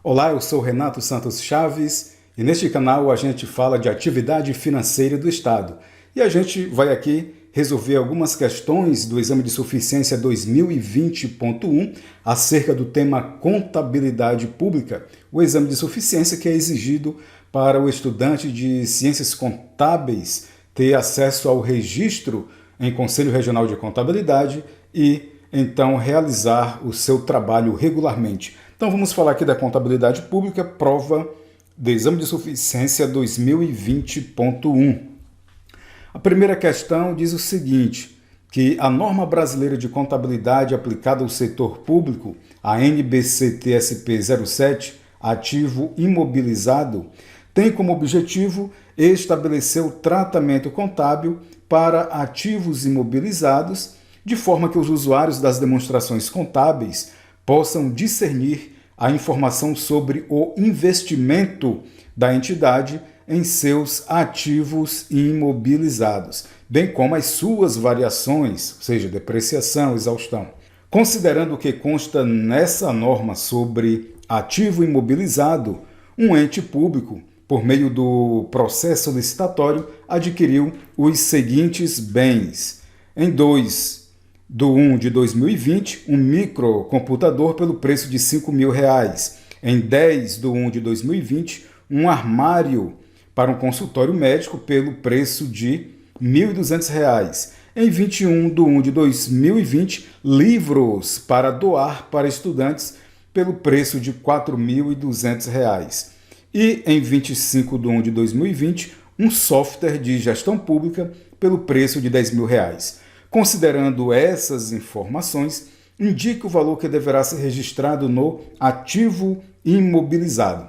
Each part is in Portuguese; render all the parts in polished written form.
Olá, eu sou Renato Santos Chaves e neste canal a gente fala de atividade financeira do Estado. E a gente vai aqui resolver algumas questões do Exame de Suficiência 2020.1 acerca do tema Contabilidade Pública, o exame de suficiência que é exigido para o estudante de Ciências Contábeis ter acesso ao registro em Conselho Regional de Contabilidade e então realizar o seu trabalho regularmente. Então vamos falar aqui da contabilidade pública, prova do Exame de Suficiência 2020.1. A primeira questão diz o seguinte, que a norma brasileira de contabilidade aplicada ao setor público, a NBC-TSP 07, ativo imobilizado, tem como objetivo estabelecer o tratamento contábil para ativos imobilizados, de forma que os usuários das demonstrações contábeis possam discernir a informação sobre o investimento da entidade em seus ativos imobilizados, bem como as suas variações, ou seja, depreciação, exaustão. Considerando o que consta nessa norma sobre ativo imobilizado, um ente público, por meio do processo licitatório, adquiriu os seguintes bens. Em 2/1 de 2020, um microcomputador pelo preço de R$ 5.000. Em 10/1 de 2020, um armário para um consultório médico pelo preço de R$ 1.200. Em 21/1 de 2020, livros para doar para estudantes pelo preço de R$ 4.200. E em 25/1 de 2020, um software de gestão pública pelo preço de R$ 10.000. Considerando essas informações, indique o valor que deverá ser registrado no ativo imobilizado.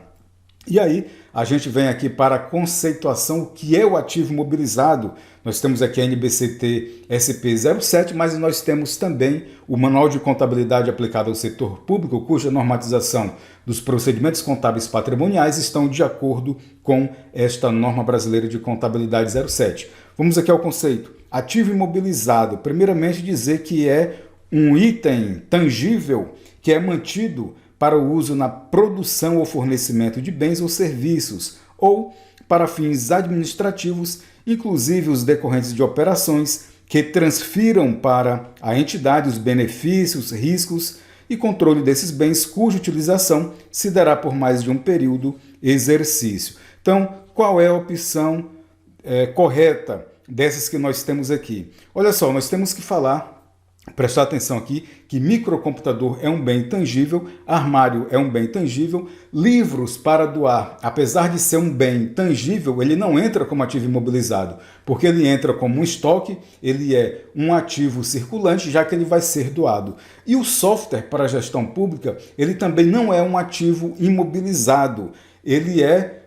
E aí, a gente vem aqui para a conceituação, o que é o ativo imobilizado. Nós temos aqui a NBCT-SP 07, mas nós temos também o Manual de Contabilidade aplicado ao setor público, cuja normatização dos procedimentos contábeis patrimoniais estão de acordo com esta norma brasileira de contabilidade 07. Vamos aqui ao conceito. Ativo imobilizado, primeiramente dizer que é um item tangível que é mantido para o uso na produção ou fornecimento de bens ou serviços, ou para fins administrativos, inclusive os decorrentes de operações que transfiram para a entidade os benefícios, riscos e controle desses bens, cuja utilização se dará por mais de um período exercício. Então, qual é a opção correta dessas que nós temos aqui? Olha só, nós temos que prestar atenção aqui, que microcomputador é um bem tangível, armário é um bem tangível, livros para doar, apesar de ser um bem tangível, ele não entra como ativo imobilizado, porque ele entra como um estoque, ele é um ativo circulante, já que ele vai ser doado. E o software para gestão pública, ele também não é um ativo imobilizado, ele é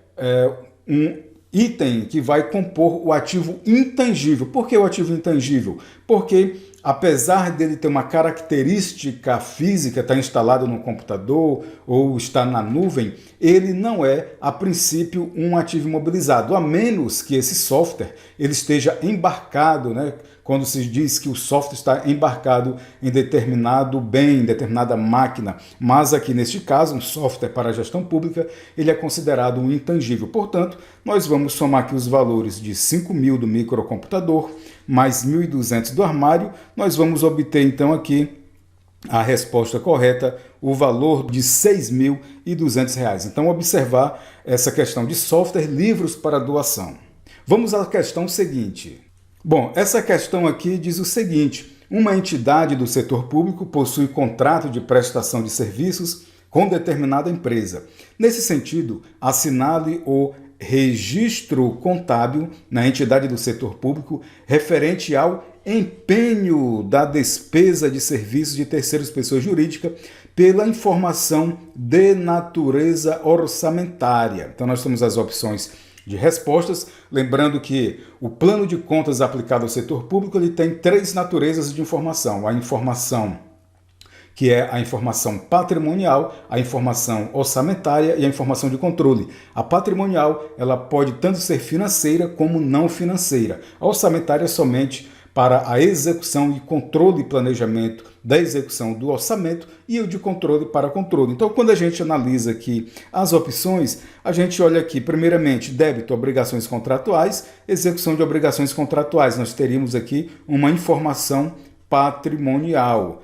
um item que vai compor o ativo intangível. Por que o ativo intangível? Porque apesar dele ter uma característica física, estar instalado no computador ou está na nuvem, ele não é, a princípio, um ativo imobilizado, a menos que esse software ele esteja embarcado, né? Quando se diz que o software está embarcado em determinado bem, em determinada máquina. Mas aqui, neste caso, um software para a gestão pública, ele é considerado um intangível. Portanto, nós vamos somar aqui os valores de 5.000 do microcomputador, mais 1.200 do armário, nós vamos obter então aqui a resposta correta, o valor de R$ 6.200. Então, observar essa questão de software, livros para doação. Vamos à questão seguinte. Bom, essa questão aqui diz o seguinte, uma entidade do setor público possui contrato de prestação de serviços com determinada empresa. Nesse sentido, assinale o registro contábil na entidade do setor público referente ao empenho da despesa de serviços de terceiras pessoas jurídicas pela informação de natureza orçamentária. Então nós temos as opções de respostas, lembrando que o plano de contas aplicado ao setor público ele tem três naturezas de informação. A informação que é a informação patrimonial, a informação orçamentária e a informação de controle. A patrimonial ela pode tanto ser financeira como não financeira. A orçamentária somente para a execução e controle e planejamento da execução do orçamento e o de controle para controle. Então, quando a gente analisa aqui as opções, a gente olha aqui, primeiramente, débito, obrigações contratuais, execução de obrigações contratuais. Nós teríamos aqui uma informação patrimonial.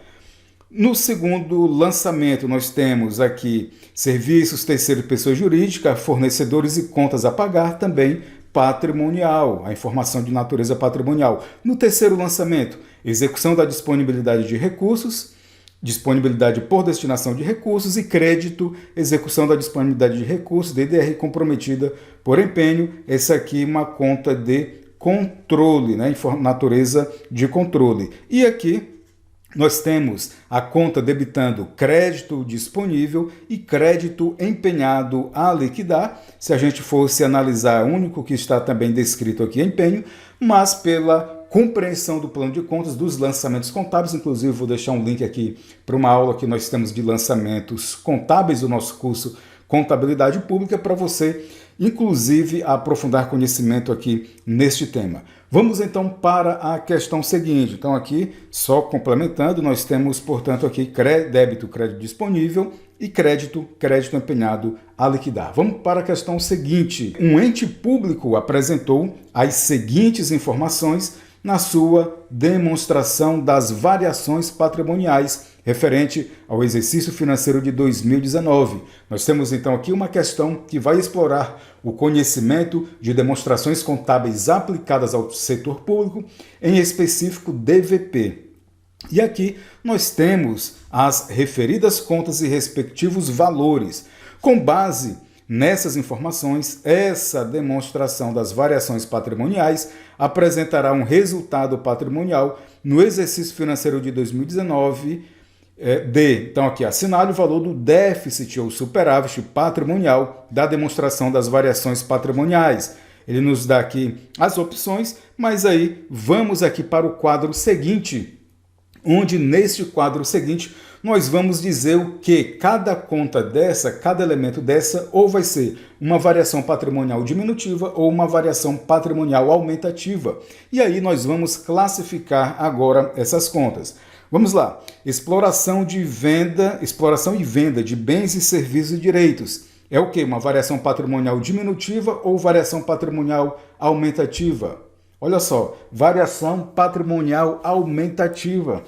No segundo lançamento, nós temos aqui serviços, terceira pessoa jurídica, fornecedores e contas a pagar, também patrimonial, a informação de natureza patrimonial. No terceiro lançamento, execução da disponibilidade de recursos, disponibilidade por destinação de recursos e crédito, execução da disponibilidade de recursos, DDR comprometida por empenho. Essa aqui é uma conta de controle, né? Natureza de controle. E aqui nós temos a conta debitando crédito disponível e crédito empenhado a liquidar. Se a gente fosse analisar, o único que está também descrito aqui é empenho, mas pela compreensão do plano de contas dos lançamentos contábeis, inclusive vou deixar um link aqui para uma aula que nós temos de lançamentos contábeis do nosso curso Contabilidade Pública, para você, inclusive, aprofundar conhecimento aqui neste tema. Vamos então para a questão seguinte. Então aqui, só complementando, nós temos, portanto, aqui débito, crédito disponível e crédito empenhado a liquidar. Vamos para a questão seguinte. Um ente público apresentou as seguintes informações na sua demonstração das variações patrimoniais referente ao exercício financeiro de 2019. Nós temos então aqui uma questão que vai explorar o conhecimento de demonstrações contábeis aplicadas ao setor público, em específico DVP. E aqui nós temos as referidas contas e respectivos valores. Com base nessas informações, essa demonstração das variações patrimoniais apresentará um resultado patrimonial no exercício financeiro de 2019 então aqui, assinale o valor do déficit ou superávit patrimonial da demonstração das variações patrimoniais. Ele nos dá aqui as opções, mas aí vamos aqui para o quadro seguinte, onde neste quadro seguinte nós vamos dizer o que cada conta dessa, cada elemento dessa, ou vai ser uma variação patrimonial diminutiva ou uma variação patrimonial aumentativa. E aí nós vamos classificar agora essas contas. Vamos lá. Exploração e venda de bens e serviços e direitos. É o quê? Uma variação patrimonial diminutiva ou variação patrimonial aumentativa? Olha só, variação patrimonial aumentativa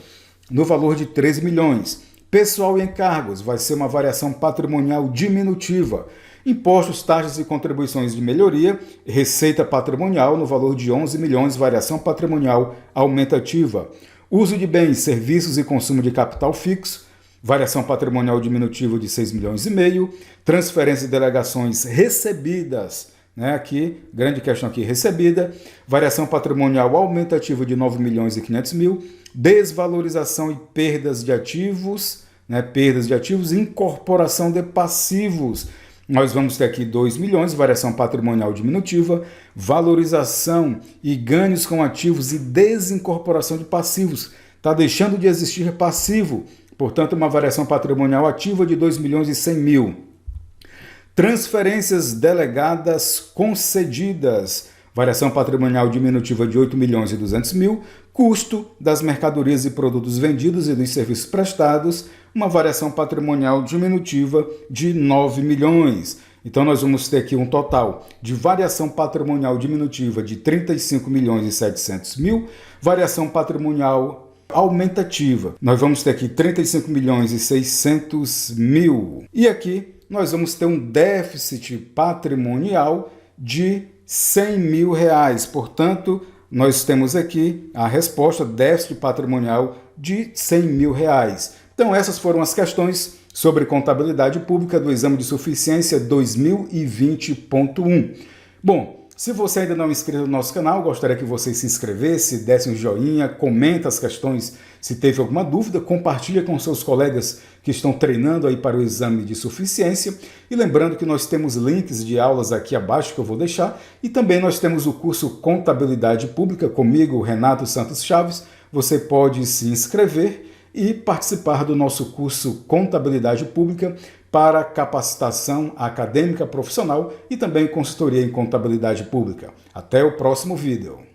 no valor de 3 milhões. Pessoal e encargos vai ser uma variação patrimonial diminutiva. Impostos, taxas e contribuições de melhoria, receita patrimonial no valor de 11 milhões, variação patrimonial aumentativa. Uso de bens, serviços e consumo de capital fixo, variação patrimonial diminutiva de 6 milhões e meio, transferência de delegações recebidas, né? Aqui, grande questão aqui, recebida, variação patrimonial aumentativa de 9 milhões e 500 mil, desvalorização e perdas de ativos, né? Perdas de ativos e incorporação de passivos. Nós vamos ter aqui 2 milhões, variação patrimonial diminutiva, valorização e ganhos com ativos e desincorporação de passivos. Está deixando de existir passivo, portanto, uma variação patrimonial ativa de 2 milhões e 100 mil. Transferências delegadas concedidas, variação patrimonial diminutiva de 8 milhões e 200 mil. Custo das mercadorias e produtos vendidos e dos serviços prestados, uma variação patrimonial diminutiva de 9 milhões. Então, nós vamos ter aqui um total de variação patrimonial diminutiva de 35 milhões e 700 mil, variação patrimonial aumentativa. Nós vamos ter aqui 35 milhões e 600 mil. E aqui nós vamos ter um déficit patrimonial de 100 mil reais. Portanto, nós temos aqui a resposta, déficit patrimonial de 100 mil reais. Então, essas foram as questões sobre contabilidade pública do exame de suficiência 2020.1. Bom, se você ainda não é inscrito no nosso canal, gostaria que você se inscrevesse, desse um joinha, comenta as questões, se teve alguma dúvida, compartilha com seus colegas que estão treinando aí para o exame de suficiência. E lembrando que nós temos links de aulas aqui abaixo que eu vou deixar, e também nós temos o curso Contabilidade Pública comigo, Renato Santos Chaves. Você pode se inscrever e participar do nosso curso Contabilidade Pública para capacitação acadêmica profissional e também consultoria em contabilidade pública. Até o próximo vídeo.